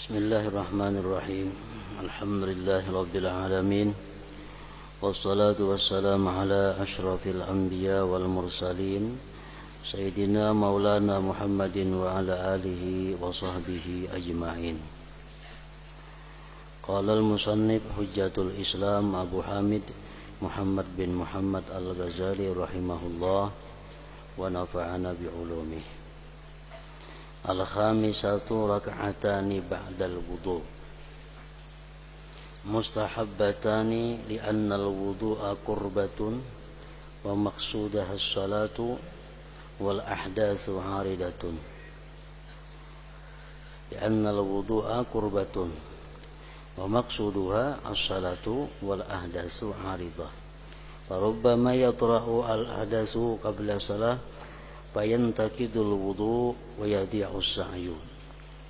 Bismillahirrahmanirrahim. Alhamdulillahi rabbil alamin. Wassalatu wassalamu ala asyrafil anbiya wal mursalin Sayyidina maulana Muhammadin wa ala alihi wa sahbihi ajma'in. Qala al-musannif hujjatul Islam Abu Hamid Muhammad bin Muhammad al-Ghazali rahimahullah wa nafa'ana bi'ulumih. Al-khamisatu rak'atani ba'dal wudu' mustahabbatani li'anna al-wudu'a qurbatun wa maqsudaha as-salatu wal ahdatsu 'aridatun. Li'anna al-wudu'a qurbatun wa maqsuduha as-salatu wal ahdatsu 'aridah. Farubbama yatra'u al-ahdatsu qabla salah fayantakidul wudu' wa yadi'us sa'yu.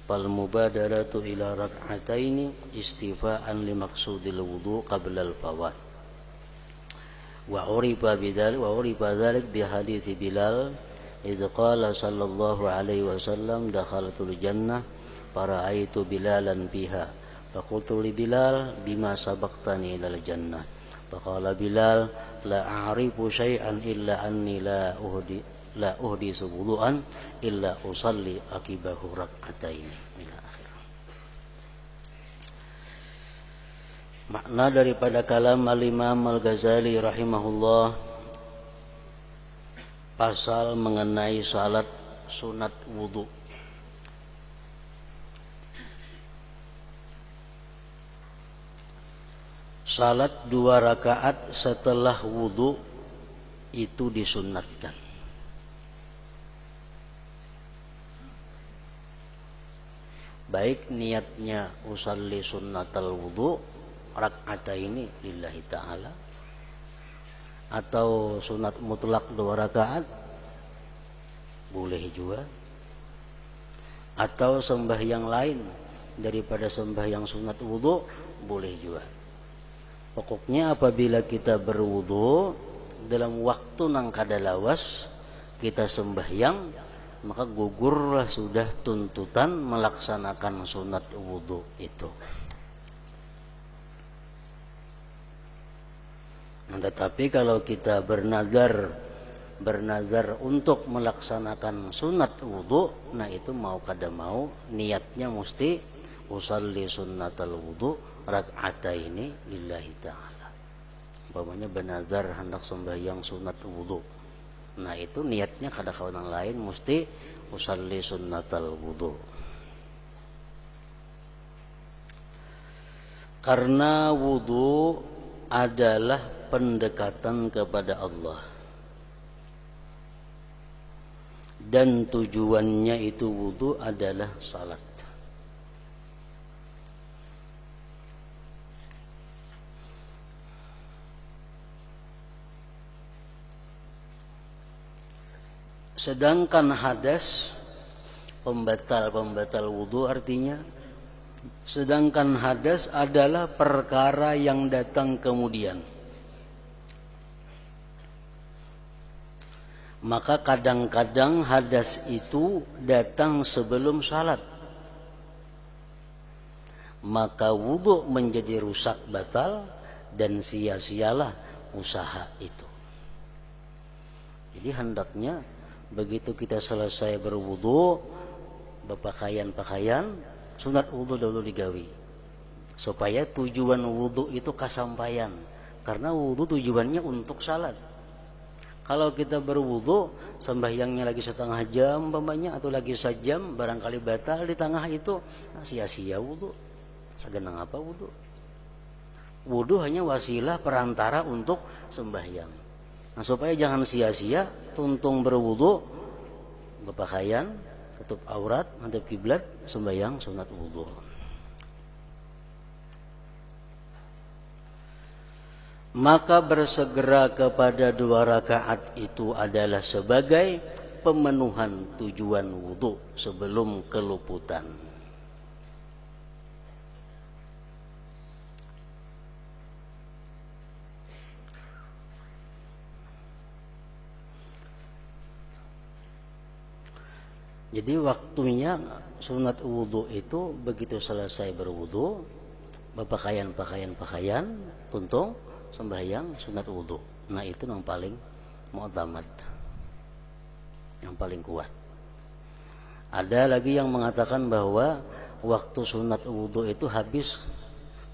Fal mubadaratu ila rak'ataini istifa'an li maqsudil wudu' qabla al-fawat. Wa urifa dzalik bi hadithi Bilal idz qala sallallahu alaihi wasallam dakhaltul jannah fara'aitu Bilalan fiha faqultu li Bilal bima sabaqtani ilal jannah faqala Bilal la a'rifu syai'an illa anni la uhdisu wudu'an illa usalli akibahu rak'ataini ila akhir. Makna daripada kalam al-Imam Al-Ghazali rahimahullah pasal mengenai salat sunat wudu. Salat 2 rakaat setelah wudu itu disunnatkan. Baik niatnya usalli sunnatal wudu rak'ataini lillahi ta'ala atau sunat mutlak 2 rakaat boleh juga, atau sembahyang lain daripada sembahyang sunat wudu boleh juga. Pokoknya apabila kita berwudu dalam waktu nang kadalawas kita sembahyang, maka gugurlah sudah tuntutan melaksanakan sunat wudu itu. Nah, tetapi kalau kita bernazar untuk melaksanakan sunat wudu, nah itu mau kada mau niatnya mesti usalli sunnatal wudu rak'ataini lillahi ta'ala. Umpamanya bernazar hendak sembahyang sunat wudu, nah itu niatnya kada kawanan lain mesti usalli sunnatal wudu. Karena wudu adalah pendekatan kepada Allah dan tujuannya itu wudu adalah salat. Sedangkan hadas pembatal wudu artinya, sedangkan hadas adalah perkara yang datang kemudian. Maka kadang-kadang hadas itu datang sebelum salat, maka wudu menjadi rusak batal dan sia-sialah usaha itu. Jadi hendaknya begitu kita selesai berwudu, berpakaian sunat wudu dulu digawi, supaya tujuan wudu itu kasampaian. Karena wudu tujuannya untuk salat. Kalau kita berwudu sembahyangnya lagi setengah jam umpamanya atau lagi sejam, barangkali batal di tengah itu, nah sia-sia wudu. Segenang apa wudu? Wudu hanya wasilah perantara untuk sembahyang. Nah, supaya jangan sia-sia, tuntung berwudu, berpakaian, tutup aurat, hadap kiblat, sembahyang sunat wudu. Maka bersegera kepada 2 rakaat itu adalah sebagai pemenuhan tujuan wudu sebelum keluputan. Jadi waktunya sunat wudhu itu begitu selesai berwudhu, berpakaian tuntung sembahyang sunat wudhu. Nah itu yang paling mu'tamad, yang paling kuat. Ada lagi yang mengatakan bahwa waktu sunat wudhu itu habis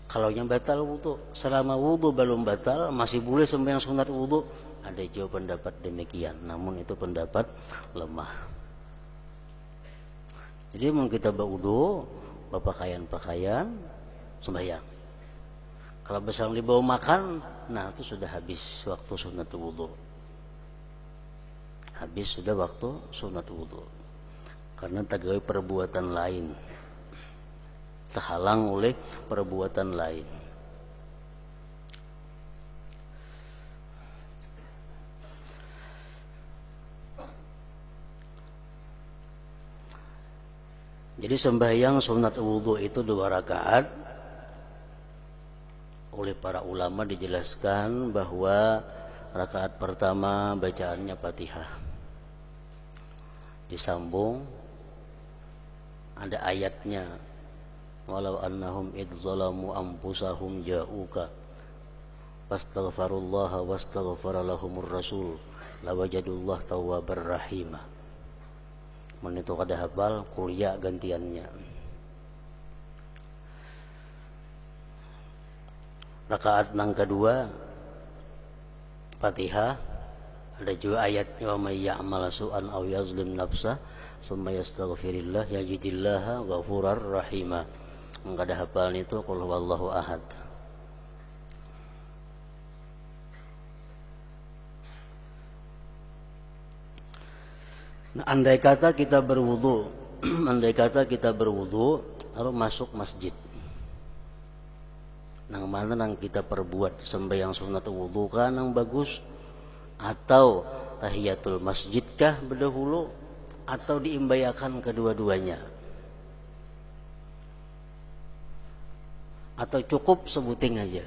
kalau yang batal wudhu. Selama wudhu belum batal masih boleh sembahyang sunat wudhu. Ada juga pendapat demikian, namun itu pendapat lemah. Jadi mau kita berwudhu, berpakaian sembahyang. Kalau besar dibawa makan, nah itu sudah habis waktu sunat wudhu. Habis sudah waktu sunat wudhu. Karena tergawe perbuatan lain, terhalang oleh perbuatan lain. Jadi sembahyang sunat wudhu itu 2 rakaat. Oleh para ulama dijelaskan bahwa rakaat pertama bacaannya Fatihah, disambung ada ayatnya, walau annahum idz zalamu anfusahum ja'uka fastaghfirullaha wastaghfara lahumur rasul lawajadullah tawwabar rahimah. Itu kada hafal kuliah gantiannya. Rakaat yang kedua Fatihah, ada juga ayatnya wa may ya'mal su'an aw yazlim nafsah summa yastaghfirillah yajidillaha ghafurar rahimah. Kada hafal itu qul huwallahu ahad. Nah, andai kata kita berwudu lalu masuk masjid, nang mana nang kita perbuat sembahyang sunat wudu kan nang bagus, atau tahiyatul masjid kah berdahulu, atau diimbayakan kedua-duanya, atau cukup sebuting aja.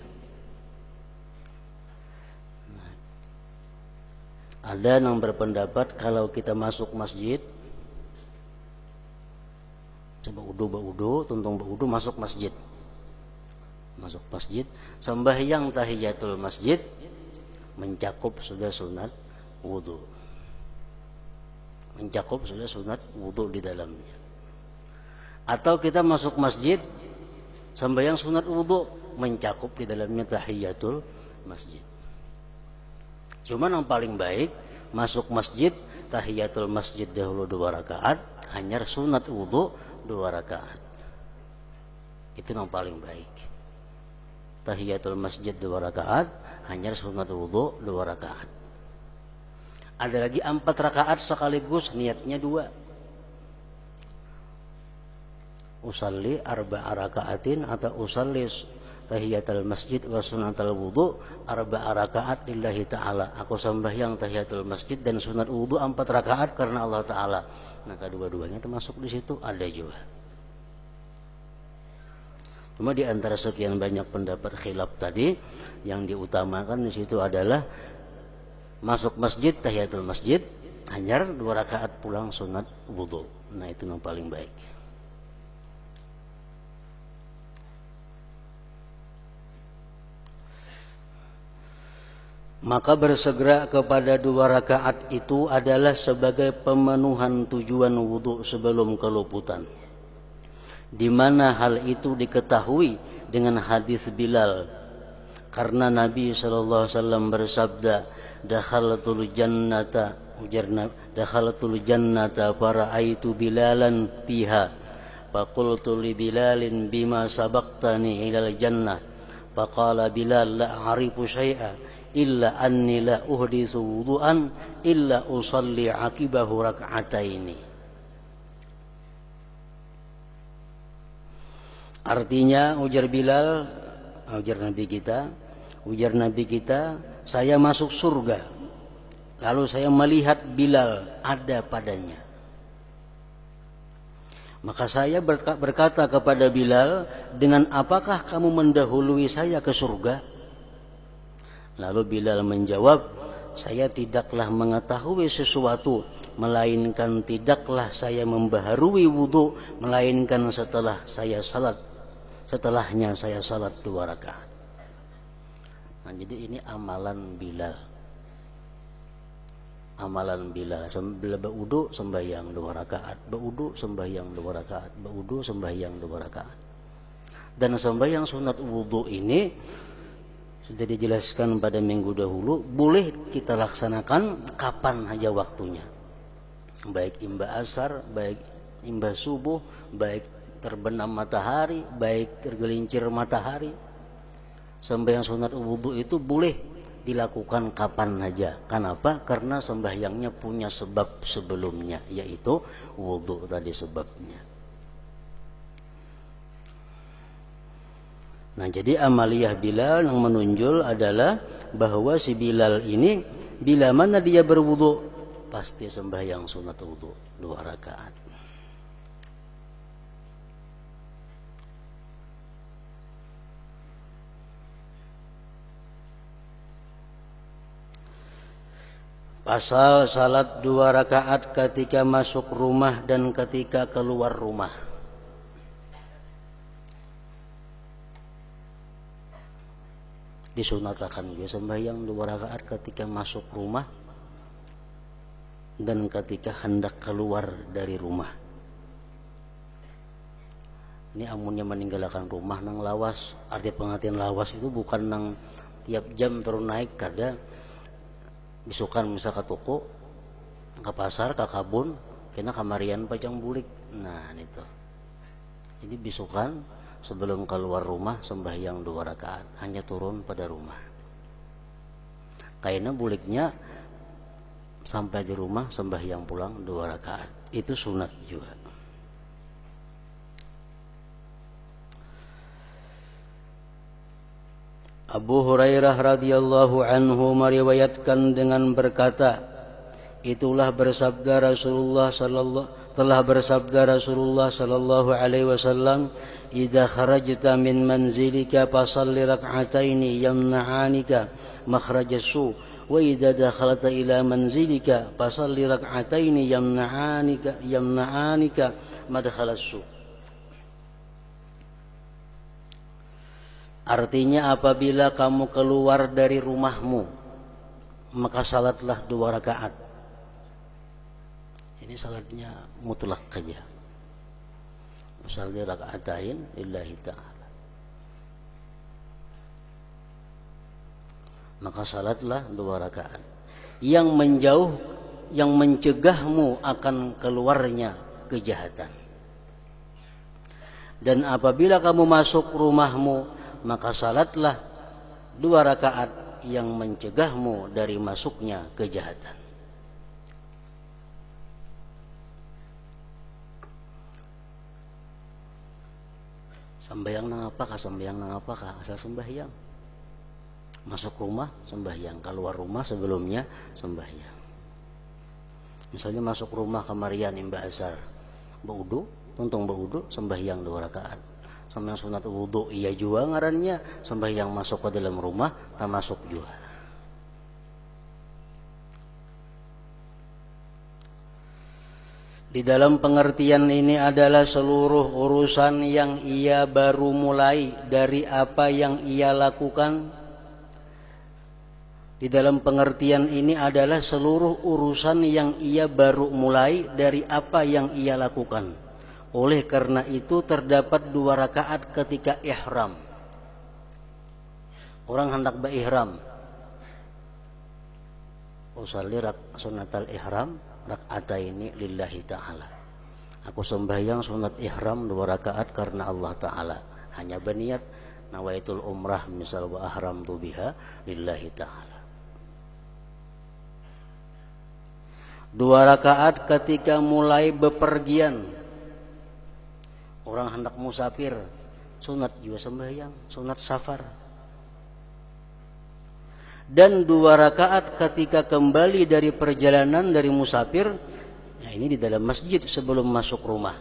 Ada yang berpendapat kalau kita masuk masjid, berwudu, tuntung berwudu, masuk masjid, sembahyang tahiyatul masjid mencakup sudah sunat wudu, di dalamnya. Atau kita masuk masjid, sembahyang sunat wudu mencakup di dalamnya tahiyatul masjid. Cuman yang paling baik masuk masjid tahiyatul masjid dahulu 2 rakaat, hanya sunat wudu 2 rakaat. Itu yang paling baik. Tahiyatul masjid 2 rakaat, hanya sunat wudu 2 rakaat. Ada lagi 4 rakaat sekaligus, niatnya 2. Usalli 4 rakaatin atau usalli tahiyatul masjid wa sunatul wudu 4 rakaat lillahi ta'ala. Aku sembahyang tahiyatul masjid dan sunat wudu 4 rakaat karena Allah Ta'ala. Nah kedua-duanya termasuk di situ, ada juga. Cuma di antara sekian banyak pendapat khilaf tadi, yang diutamakan di situ adalah masuk masjid tahiyatul masjid, hanya 2 rakaat pulang sunat wudu. Nah itu yang paling baik. Maka bersegera kepada 2 rakaat itu adalah sebagai pemenuhan tujuan wudu sebelum keluputan, di mana hal itu diketahui dengan hadis Bilal, karena Nabi SAW bersabda, dakhaltul jannata fara'aitu Bilalan fiha faqultu li Bilalin bima sabaqtani ilal jannah faqala Bilal la a'rifu syai'a illa anni la uhditsu wudu'an illa usalli aqibahu rak'ataini. Artinya ujar Bilal, ujar Nabi kita, saya masuk surga, lalu saya melihat Bilal ada padanya. Maka saya berkata kepada Bilal, dengan apakah kamu mendahului saya ke surga? Lalu Bilal menjawab, saya tidaklah mengetahui sesuatu melainkan tidaklah saya membaharui wudu melainkan setelahnya saya salat 2 rakaat. Nah, jadi ini amalan Bilal. Amalan Bilal sambil berwudu sembahyang 2 rakaat, berwudu sembahyang 2 rakaat, berwudu sembahyang 2 rakaat. Dan sembahyang sunat wudu ini sudah dijelaskan pada minggu dahulu, boleh kita laksanakan kapan saja waktunya. Baik imba asar, baik imba subuh, baik terbenam matahari, baik tergelincir matahari. Sembahyang sunat wudu itu boleh dilakukan kapan saja. Kenapa? Karena sembahyangnya punya sebab sebelumnya, yaitu wudu tadi sebabnya. Nah, jadi amaliyah Bilal yang menunjul adalah bahwa si Bilal ini bila mana dia berwudu pasti sembahyang sunat wudu 2 rakaat. Pasal salat 2 rakaat ketika masuk rumah dan ketika keluar rumah. Disunatakan juga sembahyang 2 rakaat ketika masuk rumah dan ketika hendak keluar dari rumah. Ini amunnya meninggalkan rumah nang lawas. Arti pengertian lawas itu bukan nang tiap jam terus naik, kada bisukan misal ke toko, ke pasar, ke kabun, kena kamarian pajang bulik. Nah, itu. Jadi bisukan sebelum keluar rumah sembahyang 2 rakaat, hanya turun pada rumah. Kayaknya buliknya sampai di rumah sembahyang pulang 2 rakaat. Itu sunat juga. Abu Hurairah radhiyallahu anhu meriwayatkan dengan berkata, telah bersabda Rasulullah sallallahu alaihi wasallam, "Idza kharajta min manzilika fasalli rak'ataini yamna'anika makhrajas su, wa idza dakhalta ila manzilika fasalli rak'ataini yamna'anika madkhalas su." Artinya apabila kamu keluar dari rumahmu, maka salatlah 2 rakaat. Ini salatnya mutlak saja. Usalli raka'atain lillahi ta'ala. Maka salatlah 2 rakaat. Yang menjauh, yang mencegahmu akan keluarnya kejahatan. Dan apabila kamu masuk rumahmu, maka salatlah 2 rakaat yang mencegahmu dari masuknya kejahatan. Sembahyang nang apakah? Sembahyang nang apakah? Asal sembahyang. Masuk rumah sembahyang, keluar rumah sebelumnya sembahyang. Misalnya masuk rumah kamarian imba asar, berwudu, tuntung berwudu, sembahyang 2 rakaat. Sembahyang sunat wudu iya juga ngarannya, sembahyang masuk ke dalam rumah tak masuk juga. Di dalam pengertian ini adalah seluruh urusan yang ia baru mulai dari apa yang ia lakukan. Di dalam pengertian ini adalah seluruh urusan yang ia baru mulai dari apa yang ia lakukan. Oleh karena itu terdapat 2 rakaat ketika ihram. Orang hendak berihram. Usalli sunatal ihram raka'ataini lillahi ta'ala. Aku sembahyang sunat ihram 2 rakaat karena Allah Ta'ala. Hanya berniat nawaitul umrah misal wa ahramtu biha lillahi ta'ala. 2 rakaat ketika mulai bepergian. Orang hendak musafir, sunat juga sembahyang, sunat safar. Dan 2 rakaat ketika kembali dari perjalanan dari musafir, ya ini di dalam masjid sebelum masuk rumah.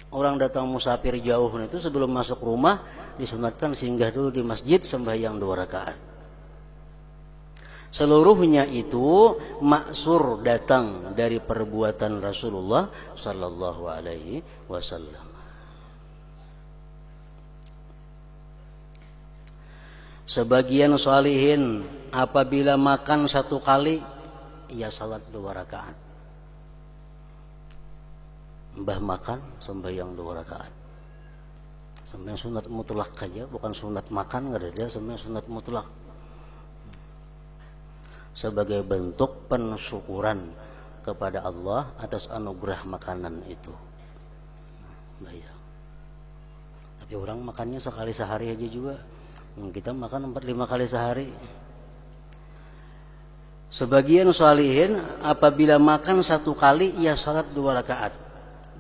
Orang datang musafir jauh itu sebelum masuk rumah disunatkan singgah dulu di masjid sembahyang 2 rakaat. Seluruhnya itu maksur datang dari perbuatan Rasulullah sallallahu alaihi wasallam. Sebagian sholihin apabila makan satu kali, ia salat 2 rakaat. Mbah makan sembahyang 2 rakaat. Sembahyang sunat mutlak aja, bukan sunat makan, nggak ada, sembahyang sunat mutlak. Sebagai bentuk pensyukuran kepada Allah atas anugerah makanan itu. Bayang. Tapi orang makannya sekali sehari aja juga. Kita makan 4-5 kali sehari. Sebagian sholihin apabila makan satu kali ia salat 2 rakaat,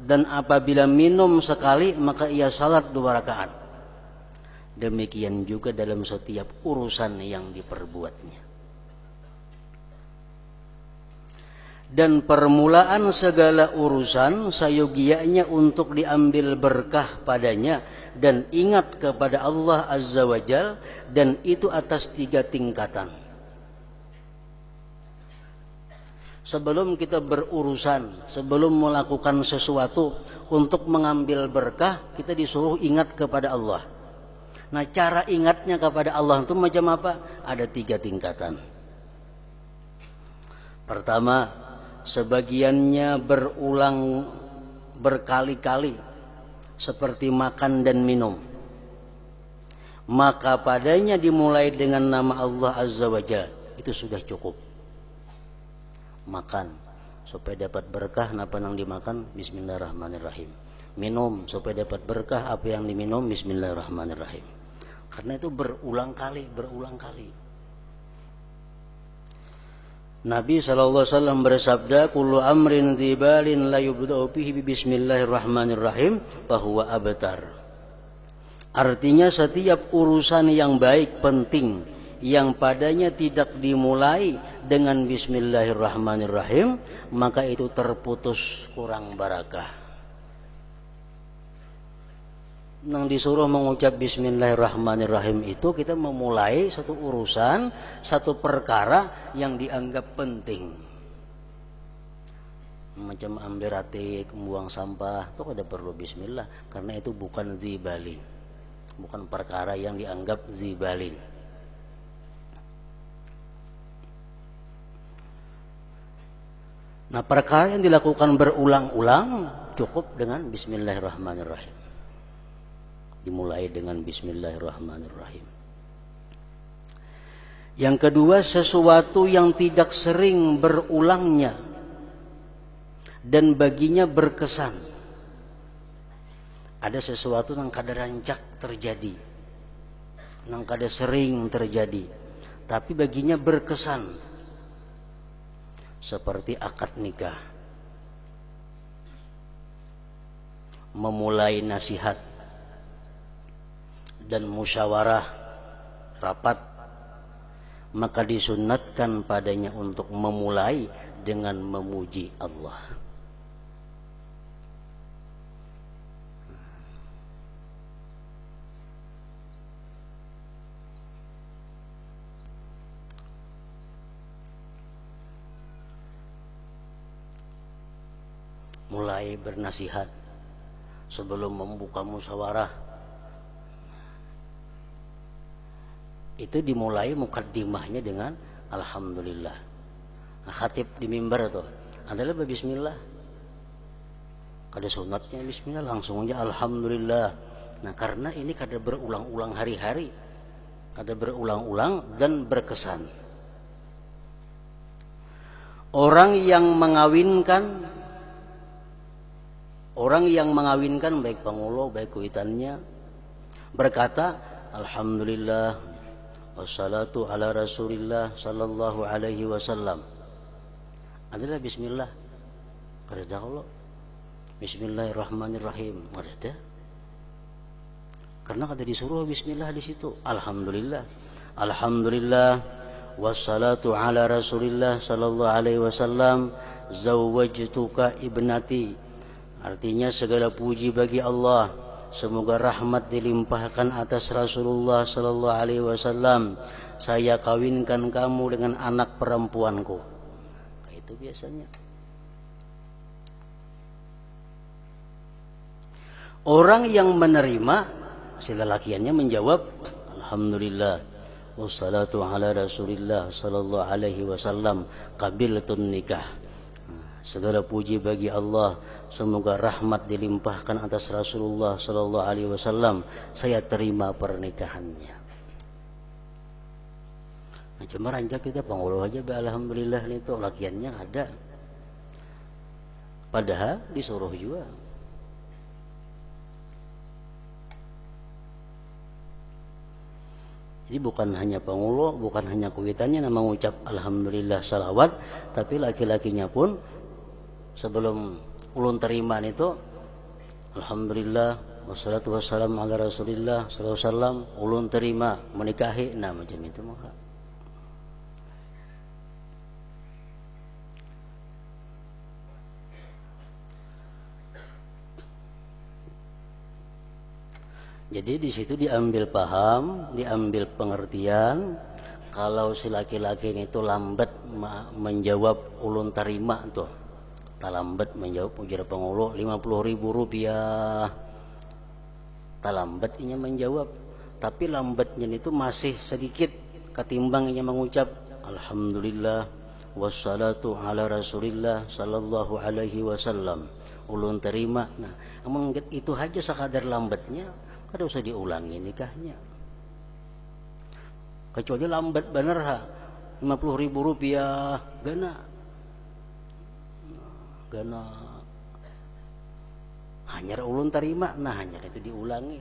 dan apabila minum sekali maka ia salat 2 rakaat. Demikian juga dalam setiap urusan yang diperbuatnya. Dan permulaan segala urusan sayogianya untuk diambil berkah padanya dan ingat kepada Allah Azza wa Jal, dan itu atas 3 tingkatan. Sebelum kita berurusan, sebelum melakukan sesuatu untuk mengambil berkah, kita disuruh ingat kepada Allah. Nah, cara ingatnya kepada Allah itu macam apa? Ada 3 tingkatan. Pertama, sebagiannya berulang berkali-kali seperti makan dan minum, maka padanya dimulai dengan nama Allah Azza wa Jalla, itu sudah cukup. Makan supaya dapat berkah apa yang dimakan, bismillahirrahmanirrahim. Minum supaya dapat berkah apa yang diminum, bismillahirrahmanirrahim. Karena itu berulang kali. Nabi SAW bersabda, kullu amrin dzibalin la yubda'u bihi bismillahirrahmanirrahim fahuwa abtar. Artinya setiap urusan yang baik, penting, yang padanya tidak dimulai dengan bismillahirrahmanirrahim, maka itu terputus, kurang barakah. Nang disuruh mengucap bismillahirrahmanirrahim itu kita memulai satu urusan, satu perkara yang dianggap penting. Macam ambil ratik, membuang sampah, itu ada perlu bismillah, karena itu bukan dzibalin, bukan perkara yang dianggap dzibalin. Nah, perkara yang dilakukan berulang-ulang cukup dengan bismillahirrahmanirrahim. Dimulai dengan bismillahirrahmanirrahim. Yang kedua, sesuatu yang tidak sering berulangnya dan baginya berkesan. Ada sesuatu yang kada rancak terjadi, yang kada sering terjadi, tapi baginya berkesan. Seperti akad nikah, memulai nasihat dan musyawarah rapat, maka disunnatkan padanya untuk memulai dengan memuji Allah. Mulai bernasihat sebelum membuka musyawarah, itu dimulai mukaddimahnya dengan alhamdulillah. Nah, khatib di mimbar itu adalah bismillah. Kada sunatnya bismillah, langsung aja alhamdulillah. Nah, karena ini kada berulang-ulang hari-hari, kada berulang-ulang dan berkesan. Orang yang mengawinkan baik pangulo baik kuitannya berkata alhamdulillah wassalatu ala rasulillah sallallahu alaihi wasallam, adalah bismillah. Kada kalau bismillahirrahmanirrahim ada, karena kada disuruh bismillah di situ. Alhamdulillah wassalatu ala rasulillah sallallahu alaihi wasallam, zawwajtuka ibnati. Artinya segala puji bagi Allah, semoga rahmat dilimpahkan atas Rasulullah sallallahu alaihi wasallam. saya kawinkan kamu dengan anak perempuanku. Nah, itu biasanya. Orang yang menerima, si lelakiannya menjawab, alhamdulillah, wassalatu ala rasulillah sallallahu alaihi wasallam, qabiltun nikah. Segala puji bagi Allah, semoga rahmat dilimpahkan atas Rasulullah sallallahu alaihi wasallam, saya terima pernikahannya. Nah, cuma rancak kita pengulo aja, alhamdulillah itu lakiannya ada. Padahal disuruh juga. Jadi bukan hanya pengulo, bukan hanya kuitannya nama mengucap alhamdulillah salawat, tapi laki-lakinya pun sebelum ulun terima itu alhamdulillah wassalatu wassalamu ala rasulillah sallallahu alaihi wasallam, ulun terima menikahi, nah macam itu maka. Jadi di situ diambil paham, diambil pengertian. Kalau si laki-laki itu lambat menjawab ulun terima tuh, tak lambat menjawab ujar pengulo 50.000 rupiah, tak lambat inya menjawab, tapi lambatnya itu masih sedikit ketimbang inya mengucap alhamdulillah wassalatu ala rasulillah sallallahu alaihi wasallam, ulun terima. Nah, namun itu aja sekadar lambatnya, kada usah diulangi nikahnya. Kecuali lambat bener ha, 50.000 rupiah gana hanya ulun terima, nah hanya itu diulangi.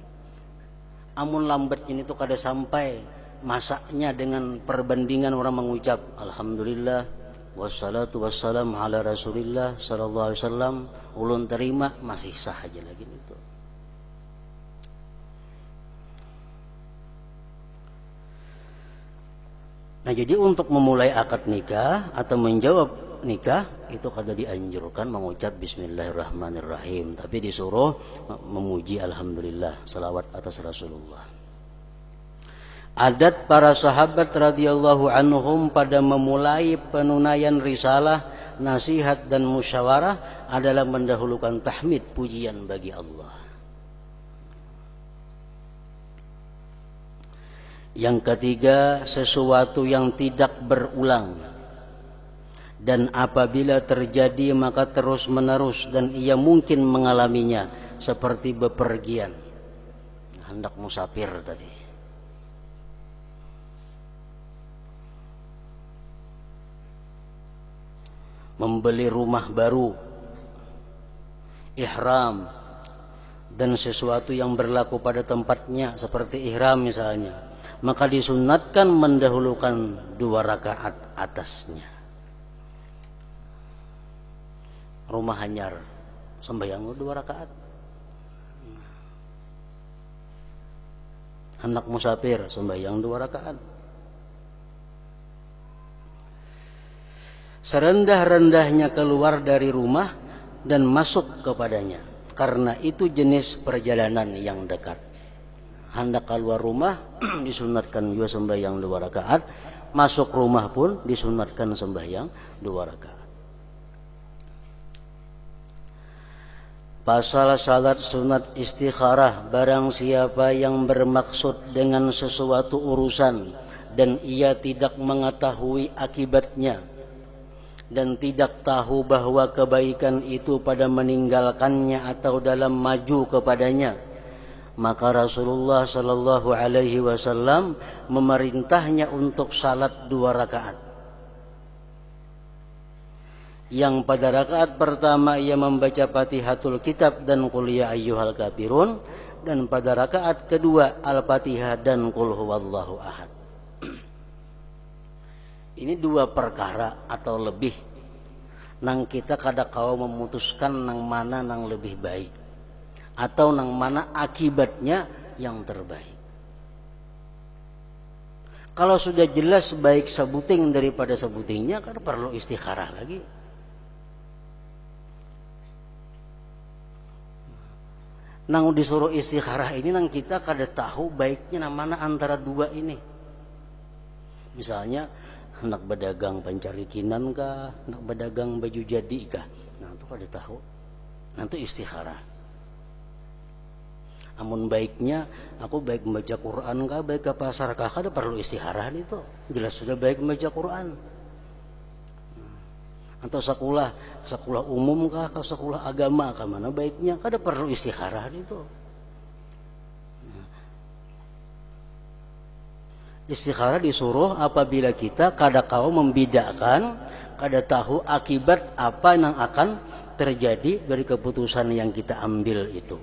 Amun lambatnya itu kada sampai masaknya dengan perbandingan orang mengucap alhamdulillah wassalatu wassalam ala rasulillah sallallahu alaihi wasallam, ulun terima, masih sah aja lagi itu. Nah, jadi untuk memulai akad nikah atau menjawab nikah itu kada dianjurkan mengucap bismillahirrahmanirrahim, tapi disuruh memuji alhamdulillah, salawat atas Rasulullah. Adat para sahabat radhiyallahu anhum pada memulai penunaian risalah, nasihat dan musyawarah adalah mendahulukan tahmid, pujian bagi Allah. Yang ketiga, sesuatu yang tidak berulang, dan apabila terjadi maka terus menerus dan ia mungkin mengalaminya, seperti bepergian, hendak musafir tadi, membeli rumah baru, ihram, dan sesuatu yang berlaku pada tempatnya seperti ihram misalnya, maka disunatkan mendahulukan 2 rakaat atasnya. Rumah hanyar, sembahyang 2 rakaat. Hendak musafir, sembahyang 2 rakaat. Serendah-rendahnya keluar dari rumah dan masuk kepadanya, karena itu jenis perjalanan yang dekat. Hendak keluar rumah disunatkan juga sembahyang 2 rakaat, masuk rumah pun disunatkan sembahyang 2 rakaat. Pasal salat sunat istikharah, barang siapa yang bermaksud dengan sesuatu urusan dan ia tidak mengetahui akibatnya dan tidak tahu bahwa kebaikan itu pada meninggalkannya atau dalam maju kepadanya, maka Rasulullah sallallahu alaihi wasallam memerintahnya untuk salat 2 rakaat. Yang pada rakaat pertama ia membaca Fatihatul Kitab dan Qul ya ayyuhal kafirun, dan pada rakaat kedua Al-Fatihah dan Qul huwallahu ahad. Ini 2 perkara atau lebih nang kita kada kau memutuskan nang mana nang lebih baik atau nang mana akibatnya yang terbaik. Kalau sudah jelas baik sebuting daripada sebutingnya, kan perlu istikharah lagi. Nang disuruh istikharah ini nang kita kada tahu baiknya nang mana antara 2 ini. Misalnya hendak berdagang pancarikinan kah, hendak berdagang baju jadi kah, nah itu kada tahu, nanti istikharah. Amun baiknya aku baik membaca Quran kah, baik ke pasar kah, kada perlu istikharah itu, jelas sudah baik membaca Quran. Atau sekolah umum kah, atau sekolah agama kah, mana baiknya, kada perlu istikharah itu. Istikharah disuruh apabila kita kada kau membedakan, kada tahu akibat apa yang akan terjadi dari keputusan yang kita ambil itu.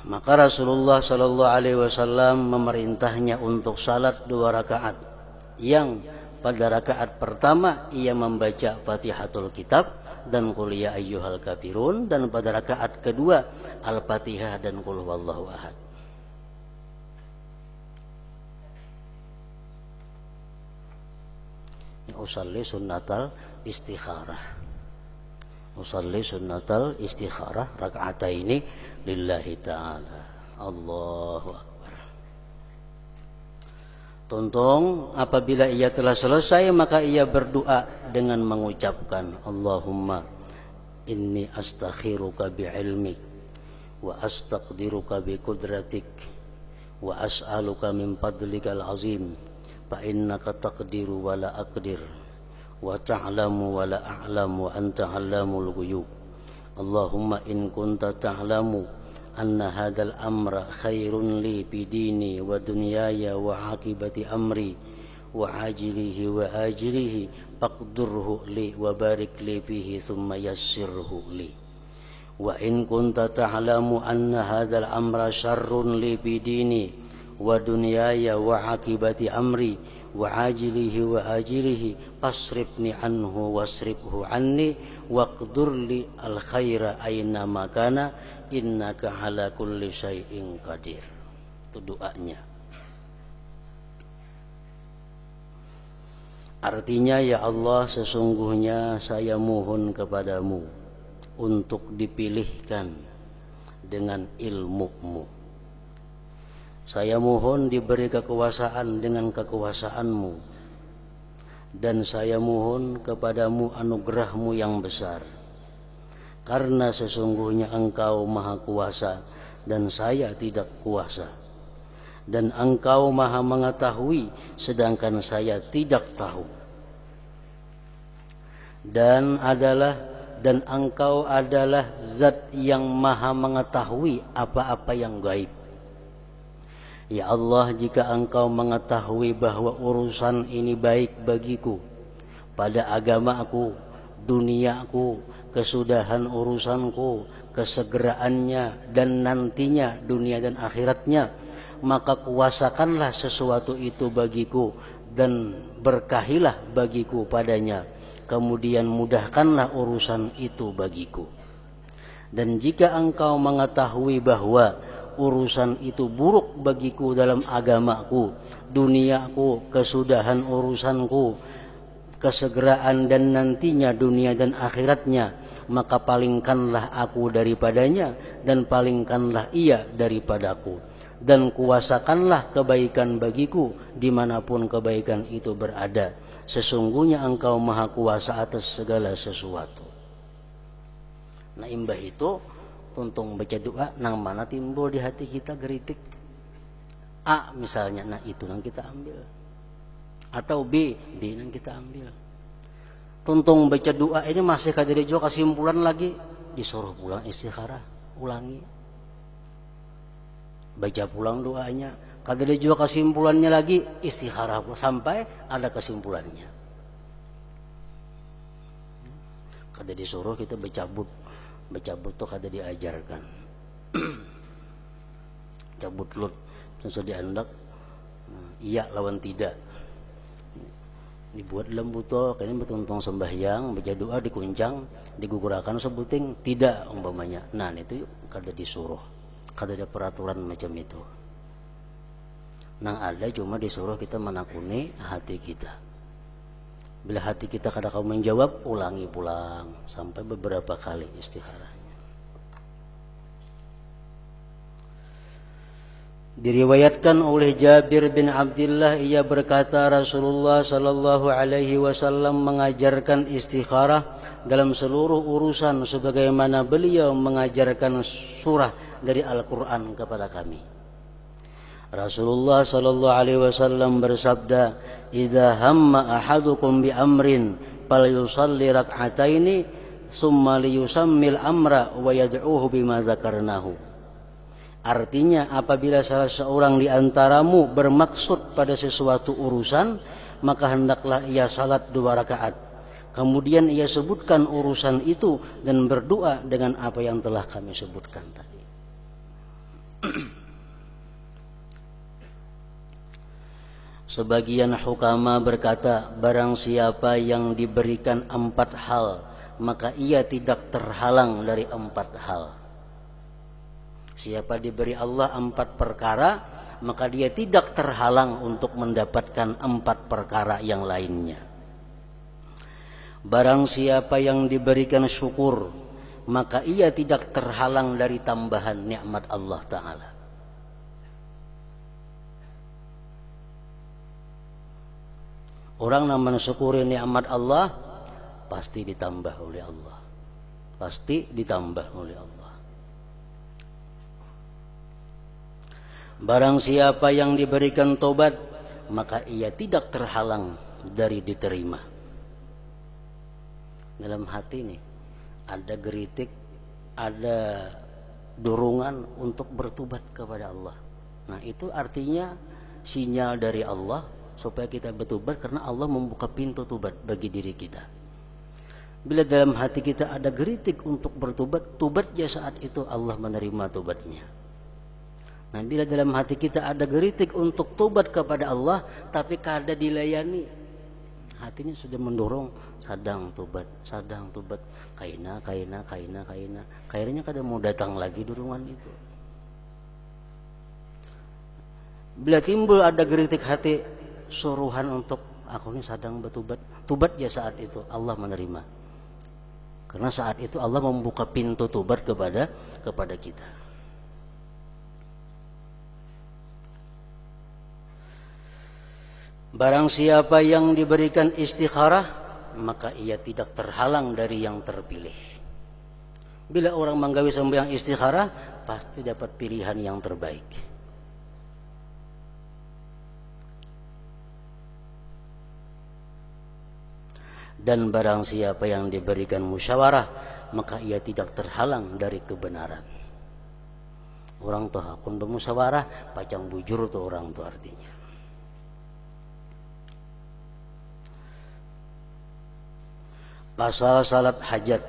Maka Rasulullah Shallallahu Alaihi Wasallam memerintahnya untuk salat 2 rakaat, yang pada rakaat pertama ia membaca Fatihatul Kitab dan Qul ya ayyuhal kafirun, dan pada rakaat kedua Al-Fatihah dan Qul huwallahu ahad. Usalli sunnatal istikharah. Usalli sunnatal istikharah raka'ataini lillahi ta'ala. Allahu akbar. Tuntung apabila ia telah selesai maka ia berdoa dengan mengucapkan Allahumma inni astakhiruka bi'ilmik wa astaqdiruka biqudratik wa as'aluka min fadlikal azim fa innaka taqdiru wa la aqdir wa ta'lamu wa la a'lamu wa anta 'allamul ghuyub. Allahumma in kunta ta'lamu anna hadzal amra khairun li fi dini wa dunyaya wa aqibati amri wa ajilihi wa ajilihi faqdurhu li wa barik li fihi thumma yassirhu li. Wa in kunta ta'lamu anna hadzal amra syarrun li fi dini wa dunyaya wa aqibati amri wa ajilihi wa ajilihi fasrifni anhu wasrifhu anni waqdur li al khaira aina makana innaka ala kulli syai'in qadir. Itu doanya. Artinya, ya Allah, sesungguhnya saya mohon kepadamu untuk dipilihkan dengan ilmu-Mu. Saya mohon diberi kekuasaan dengan kekuasaan-Mu, dan saya mohon kepadamu anugerah-Mu yang besar, karena sesungguhnya Engkau maha kuasa dan saya tidak kuasa, dan Engkau maha mengetahui sedangkan saya tidak tahu, dan Engkau adalah zat yang maha mengetahui apa-apa yang gaib. Ya Allah, jika Engkau mengetahui bahwa urusan ini baik bagiku, pada agamaku, duniaku, kesudahan urusanku, kesegeraannya, dan nantinya dunia dan akhiratnya, maka kuasakanlah sesuatu itu bagiku dan berkahilah bagiku padanya, kemudian mudahkanlah urusan itu bagiku. Dan jika Engkau mengetahui bahwa urusan itu buruk bagiku dalam agamaku, duniaku, kesudahan urusanku, kesegeraan dan nantinya dunia dan akhiratnya, maka palingkanlah aku daripadanya dan palingkanlah ia daripadaku, dan kuasakanlah kebaikan bagiku dimanapun kebaikan itu berada. Sesungguhnya Engkau maha kuasa atas segala sesuatu. Nah, imbah itu tuntung baca doa nang mana timbul di hati kita geritik A misalnya, nah itu nang kita ambil, atau B nang kita ambil. Tuntung baca doa ini masih kadiri juga kesimpulan lagi, disuruh pulang istikharah, ulangi, baca pulang doanya, kadiri juga kesimpulannya lagi istikharah sampai ada kesimpulannya. Kada disuruh kita bercabut tuh kada diajarkan. Cabut lut sesuai diandak, iya lawan tidak, dibuat dalam botol kayaknya betuntung sembahyang baca doa dikuncang digugurakan sebuting tidak umpamanya. Nah itu kada disuruh, kada ada peraturan macam itu. Nang ada cuma disuruh kita menakuni hati kita. Bila hati kita kada kau menjawab, ulangi pulang sampai beberapa kali istikharahnya. Diriwayatkan oleh Jabir bin Abdullah, ia berkata Rasulullah sallallahu alaihi wasallam mengajarkan istikharah dalam seluruh urusan sebagaimana beliau mengajarkan surah dari Al-Qur'an kepada kami. Rasulullah sallallahu alaihi wasallam bersabda, "Idza hamma ahadukum bi amrin falyusalli rak'ataini summa liyusammil amra wa yad'uhu bima dzakarnahu." Artinya, apabila salah seorang di antaramu bermaksud pada sesuatu urusan, maka hendaklah ia salat 2 rakaat. Kemudian ia sebutkan urusan itu dan berdoa dengan apa yang telah kami sebutkan tadi. Sebagian hukama berkata, barang siapa yang diberikan 4 hal, maka ia tidak terhalang dari 4 hal. Siapa diberi Allah 4 perkara, maka dia tidak terhalang untuk mendapatkan 4 perkara yang lainnya. Barang siapa yang diberikan syukur, maka ia tidak terhalang dari tambahan nikmat Allah Ta'ala. Orang yang mensyukuri nikmat Allah, pasti ditambah oleh Allah. Pasti ditambah oleh Allah. Barang siapa yang diberikan tobat, maka ia tidak terhalang dari diterima. Dalam hati nih ada geritik, ada dorongan untuk bertobat kepada Allah. Nah, itu artinya sinyal dari Allah supaya kita bertobat, karena Allah membuka pintu tobat bagi diri kita. Bila dalam hati kita ada geritik untuk bertobat, tobatnya saat itu Allah menerima tobatnya. Nah, bila dalam hati kita ada geritik untuk tobat kepada Allah, tapi kada dilayani, hatinya sudah mendorong sadang tobat, kaina. Akhirnya kada mau datang lagi dorongan itu. Bila timbul ada geritik hati, suruhan untuk aku ini sadang bertobat, tobat ya saat itu Allah menerima. Karena saat itu Allah membuka pintu tobat kepada kita. Barang siapa yang diberikan istikharah, maka ia tidak terhalang dari yang terpilih. Bila orang menggawi sembahyang istikharah, pasti dapat pilihan yang terbaik. Dan barang siapa yang diberikan musyawarah, maka ia tidak terhalang dari kebenaran. Orang tuh akun bermusyawarah, pacang bujur tuh orang tuh artinya. Pasal salat hajat.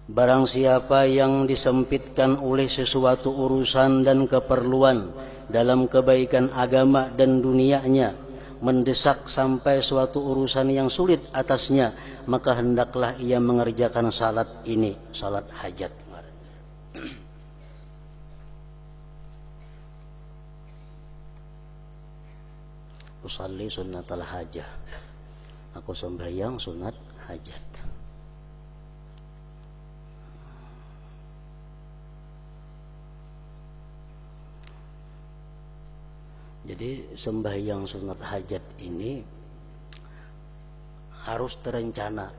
Barang siapa yang disempitkan oleh sesuatu urusan dan keperluan dalam kebaikan agama dan dunianya, mendesak sampai suatu urusan yang sulit atasnya, maka hendaklah ia mengerjakan salat ini, salat hajat. Usalli sunnatal hajah. Aku sembahyang sunat hajat. Jadi sembahyang sunat hajat ini harus terencana.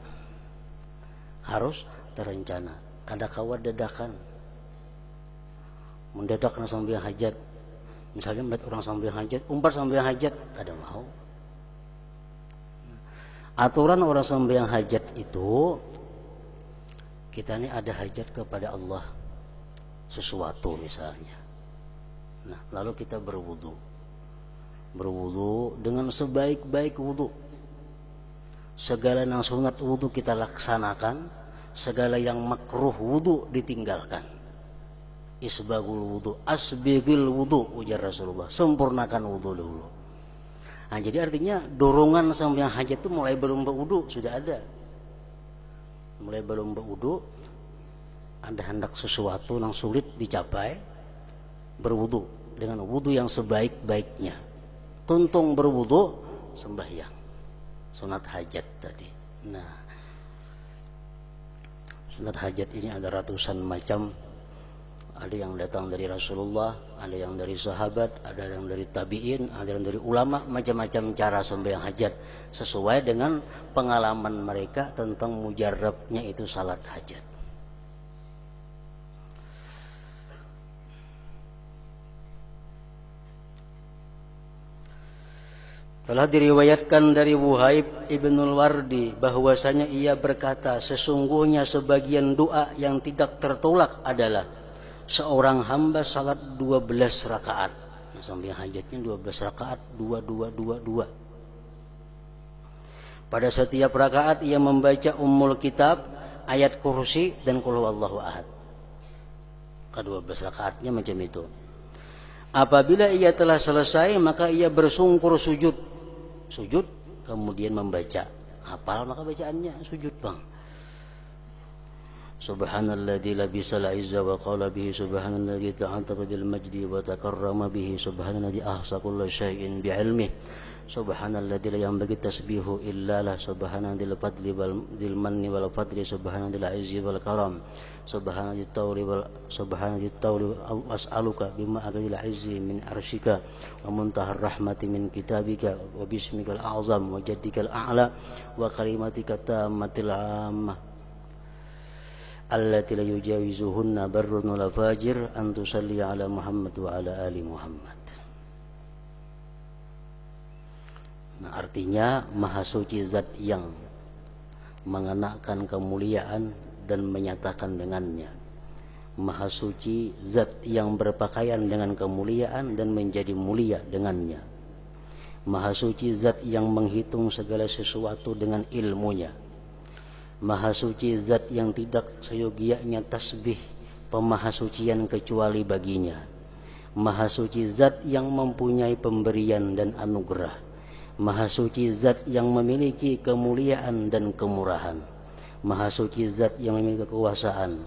Harus terencana. Kada kawat dadakan. Mendadak na sembahyang hajat. Misalnya melihat orang sembahyang hajat, umpat sembahyang hajat, kada mau. Aturan orang sembahyang hajat itu, kita ini ada hajat kepada Allah sesuatu misalnya. Nah, lalu kita berwudu dengan sebaik-baik wudu. Segala yang sunat wudu kita laksanakan, segala yang makruh wudu ditinggalkan. Isbagul wudu, asbigil wudu, ujar Rasulullah, sempurnakan wudu dulu. Nah, jadi artinya dorongan sembahyang hajat itu mulai belum berwudu sudah ada. Mulai belum berwudu, Anda hendak sesuatu yang sulit dicapai, berwudu dengan wudu yang sebaik-baiknya. Tuntung berwudu, sembahyang sunat hajat tadi. Nah, sunat hajat ini ada ratusan macam. Ada yang datang dari Rasulullah, ada yang dari sahabat, ada yang dari tabi'in, ada yang dari ulama, macam-macam cara sembahyang hajat sesuai dengan pengalaman mereka tentang mujarabnya itu salat hajat. Telah diriwayatkan dari Wuhaib ibnul Wardi bahwasanya ia berkata, sesungguhnya sebagian doa yang tidak tertolak adalah seorang hamba salat 12 rakaat. Nah, sampai hajatnya 12 rakaat, 2. Pada setiap rakaat ia membaca Ummul Kitab, ayat kursi dan Qul huwallahu ahad. Ke-12 rakaatnya macam itu. Apabila ia telah selesai maka ia bersungkur sujud. Sujud kemudian membaca. Hafal maka bacaannya sujud, Bang. Subhanalladzi labisal izza wa qala bihi subhanalladzi ta'antaba bil majdi wa takarrama bihi subhanalladzi ahsa kulli syai'in bi ilmihi subhanalladzi la yanbaghi tasbihu illa lah subhanalladzil fadli wal dzil manni wal fadli subhanalladzil izzi wal karam subhanalladzit tawli as'aluka bima aghdil izzi min arsyika wa muntahar rahmati min kitabika wa bismikal a'zam wa jaddikal a'la wa kalimatika tammatil ammah allati la yujawizuhunna barrun wala fajir an tusalli ala Muhammad wa ala ali Muhammad. Nah, artinya maha suci zat yang mengenakan kemuliaan dan menyatakan dengannya. Maha suci zat yang berpakaian dengan kemuliaan dan menjadi mulia dengannya. Maha suci zat yang menghitung segala sesuatu dengan ilmunya. Maha suci zat yang tidak seyogianya tasbih pemahasucian kecuali baginya. Maha suci zat yang mempunyai pemberian dan anugerah. Maha suci zat yang memiliki kemuliaan dan kemurahan. Maha suci zat yang memiliki kekuasaan.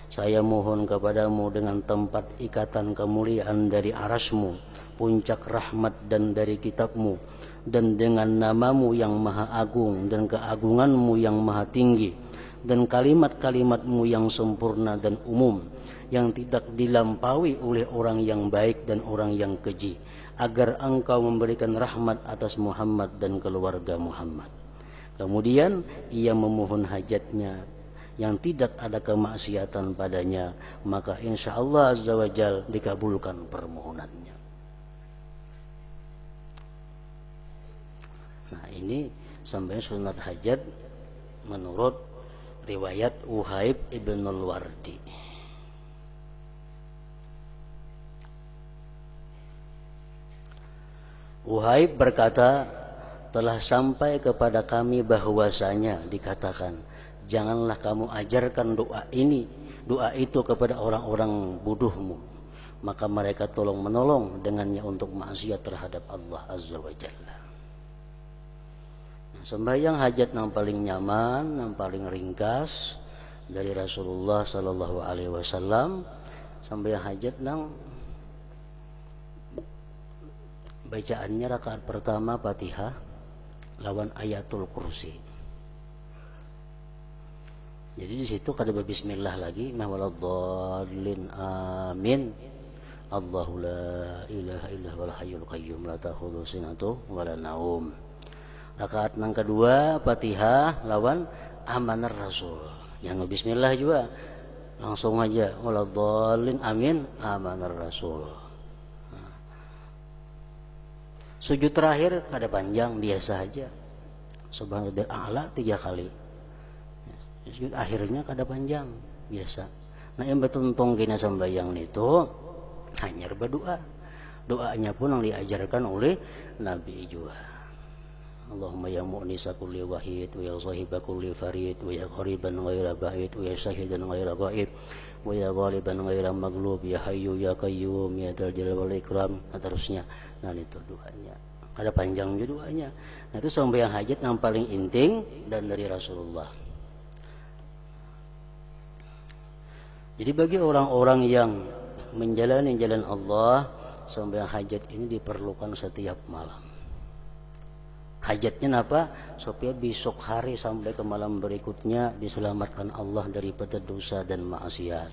Saya mohon kepadamu dengan tempat ikatan kemuliaan dari arasmu, puncak rahmat dan dari kitabmu, dan dengan namamu yang maha agung dan keagunganmu yang maha tinggi, dan kalimat-kalimatmu yang sempurna dan umum, yang tidak dilampaui oleh orang yang baik dan orang yang keji, agar engkau memberikan rahmat atas Muhammad dan keluarga Muhammad. Kemudian ia memohon hajatnya yang tidak ada kemaksiatan padanya, maka insya Allah Azza wa Jal dikabulkan permohonannya. Nah, ini sampai sunat hajat menurut riwayat Wuhaib ibnul Wardi. Wuhaib berkata, telah sampai kepada kami bahwasanya dikatakan, janganlah kamu ajarkan doa itu kepada orang-orang bodohmu, maka mereka tolong menolong dengannya untuk maksiat terhadap Allah Azza wa Jalla. Sembahyang hajat yang paling nyaman, yang paling ringkas dari Rasulullah sallallahu alaihi wasallam, sembahyang hajat yang bacaannya rakaat pertama Fatihah lawan ayatul kursi. Jadi di situ kada bismillah lagi, mahwaladhdallin amin. Allahu la ilaha illa huwal hayyul qayyum la ta'khudhuhu sinatun wa la naum. Rakaat yang kedua Fatihah lawan amanar Rasul. Yang bismillah juga langsung aja waladhdallin amin amanar Rasul. Sujud terakhir kada panjang, biasa aja. Subhanallah a'la 3 kali. Sujud akhirnya kada panjang, biasa. Nah, yang betuntong kena sembahyang itu hanya berdoa. Doanya pun yang diajarkan oleh Nabi juga. Allahumma ya mu'nisa kulli wahid wa ya sahiba kulli farid wa ya qariban ghaira ba'id wa ya syahidan ghaira ghaib wa ya ghaliban ghaira maghlub ya hayyu ya qayyum ya dzal jalali wal ikram, nah, terusnya. Nah, itu doanya. Ada panjang juga doanya. Nah, itu sembahyang hajat yang paling inting dan dari Rasulullah. Jadi bagi orang-orang yang menjalani jalan Allah, sembahyang hajat ini diperlukan setiap malam. Hajatnya apa? Supaya besok hari sampai ke malam berikutnya diselamatkan Allah daripada dosa dan maksiat.